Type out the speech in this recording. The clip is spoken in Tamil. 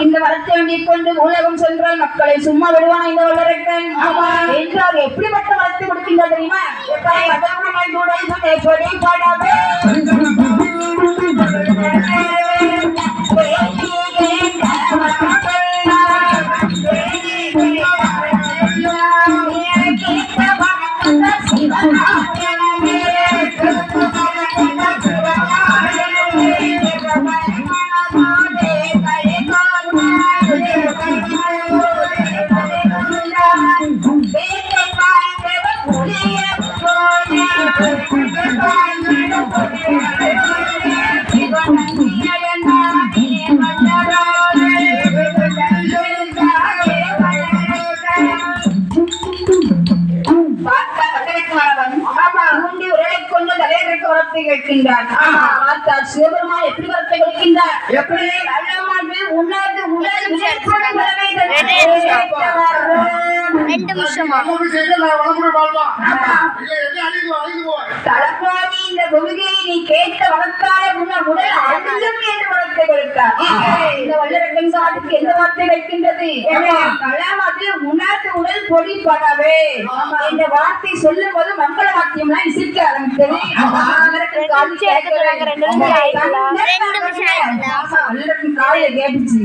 இந்த வரத்தை வேண்டிக் கொண்டு உலகம் சென்றால் மக்களை சும்மா விடுவான் இந்த வல்லரக்கன் என்றால் எப்படிப்பட்ட வரத்தை கொடுக்கின்ற தெரியுமா? சிவபெருமான் எப்படி வரத்தை கொடுக்கின்றார்? எப்படி உணர்ந்து தலப்பாடி இந்த கொள்கையை நீ கேட்ட வளர்த்தாலே உன்னால் உடல் அழுதும் என்று வளர்த்தை கொடுத்தார். இந்த வல்லரக்கன் சாட்டுக்கு எந்த வார்த்தை வைக்கின்றது? கலாமத்தில் உணர்ந்து உடல் பொடிப்படவே என்ற வார்த்தை சொல்லும் போது மங்கள வாக்கியம்லாம் இசைக்க ஆரம்பித்தது. காலையில கேட்டுச்சு.